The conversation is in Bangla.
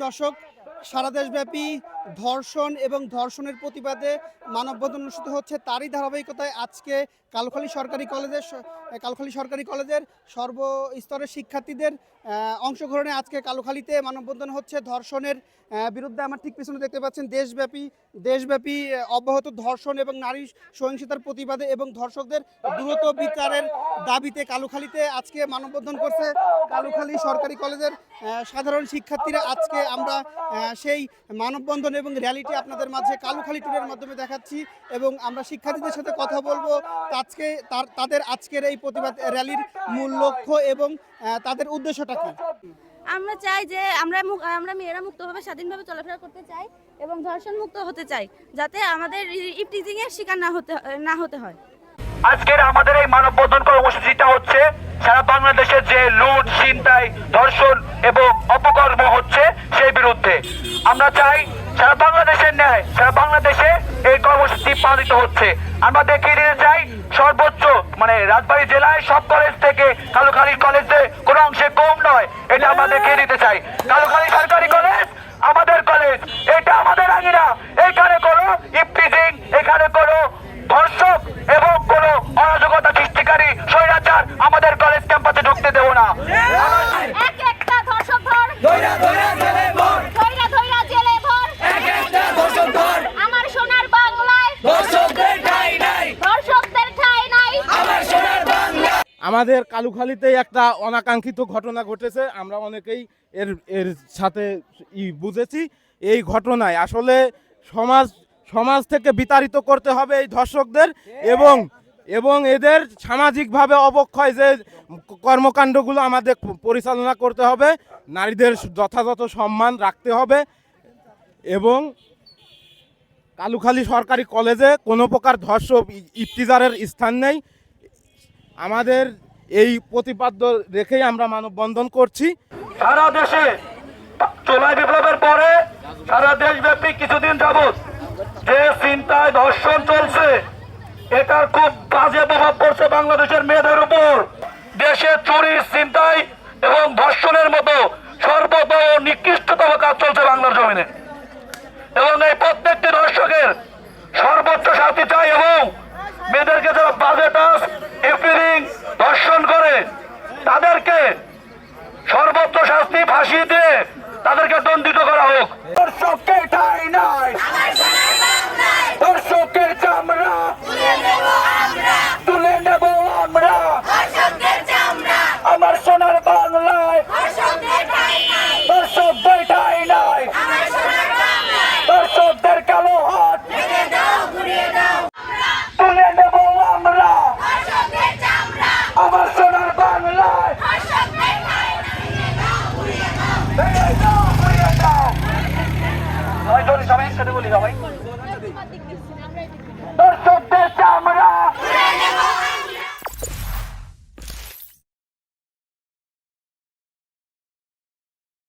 দর্শক, সারা দেশব্যাপী ধর্ষণ এবং ধর্ষণের প্রতিবাদে মানববন্ধন অনুষ্ঠিত হচ্ছে। তারই ধারাবাহিকতায় আজকে কালুখালী সরকারি কলেজের সর্বস্তরের শিক্ষার্থীদের অংশগ্রহণে আজকে কালুখালীতে মানববন্ধন হচ্ছে ধর্ষণের বিরুদ্ধে। আমার ঠিক পিছনে দেখতে পাচ্ছেন দেশব্যাপী অব্যাহত ধর্ষণ এবং নারী সহিংসতার প্রতিবাদে এবং ধর্ষকদের দ্রুত বিচারের দাবিতে কালুখালীতে আজকে মানববন্ধন করছে কালুখালী সরকারি কলেজের সাধারণ শিক্ষার্থীরা। আজকে আমরা সেই মানববন্ধন এবং র্যালিটি আপনাদের মাঝে কালুখালী ট্যুরের মাধ্যমে দেখাচ্ছি এবং আমরা শিক্ষার্থীদের সাথে কথা বলবো তাদের আজকের এই প্রতিবাদ র্যালির মূল লক্ষ্য এবং তাদের উদ্দেশ্যটা কি। আমরা চাই যে আমরা মেয়েরা মুক্তভাবে স্বাধীনভাবে চলাফেরা করতে চাই এবং ধর্ষণ মুক্ত হতে চাই, যাতে আমাদের ইভটিজিং এর শিকার না হতে হয়। আজকের আমাদের এই মানববন্ধন কর্মসূচিটা হচ্ছে সারা বাংলাদেশের যে লুট, ছিনতাই, ধর্ষণ এবং অপকর্ম হচ্ছে সেই বিরুদ্ধে। আমরা চাই সারা বাংলাদেশের ন্যায় সারা বাংলাদেশে এই কর্মসূচি পালিত হচ্ছে। আমরা দেখিয়ে দিতে চাই সর্বোচ্চ রাজবাড়ী জেলায় সব কলেজ থেকে কালুখালী কলেজে কোনো অংশে কম নয়, এটা আমরা দেখিয়ে দিতে চাই। কালুখালী সরকারি কলেজ আমাদের কলেজ, এটা আমাদের আঙিনা। এখানে কোনো ইভটিজিং, এখানে কোনো ধর্ষক এবং কোনো অরাজকতা সৃষ্টিকারী স্বৈরাচার আমাদের কলেজ ক্যাম্পাসে ঢুকতে দেব না। একটা ধর্ষক ধর, ধইরা জেলে ভর, আমার সোনার বাংলায় ধর্ষকদের ঠাঁই নাই। আমাদের কালুখালীতে একটা অনাকাঙ্ক্ষিত ঘটনা ঘটেছে। আমরা অনেকেই এর সাথে বুঝেছি। এই ঘটনায় আসলে সমাজ থেকে বিতাড়িত করতে হবে এই ধর্ষকদের এবং এদের সামাজিকভাবে অবক্ষয় যে কর্মকাণ্ডগুলো আমাদের পরিচালনা করতে হবে। নারীদের যথাযথ সম্মান রাখতে হবে এবং কালুখালী সরকারি কলেজে কোনো প্রকার ধর্ষক ইফতিজারের স্থান নেই। আমাদের এই প্রতিপাদ্য রেখেই আমরা মানববন্ধন করছি। সারা দেশে জুলাই বিপ্লবের পরে সারা দেশব্যাপী কিছুদিন যাবত যে ছিনতাই, ধর্ষণ চলছে, এটার খুব বাজে প্রভাব পড়ছে বাংলাদেশের মেয়েদের উপর। দেশে চুরি, ছিনতাই এবং ধর্ষণের মতো সর্বত নিকৃষ্টতম কাজ চলছে বাংলার জমিনে এবং এই প্রত্যেকটি ধর্ষকের সর্বোচ্চ শাস্তি চাই এবং মেয়েদেরকে যারা বাজে টাচ, ইভটিজিং, ধর্ষণ করে তাদেরকে সর্বোচ্চ শাস্তি, ফাঁসি দিয়ে তাদেরকে দণ্ডিত করা হোক। ধর্ষকের ঠাঁই নাই, ধর্ষকের চামড়া তুলে নেব আমরা, আমার সোনার বাংলায় ধর্ষকদের ঠাঁই নাই, ধর্ষকদের কালো হাত তুলে নেব আমরা, আমার সোনার বাংলায় সবাই একসাথে বলি সবাই।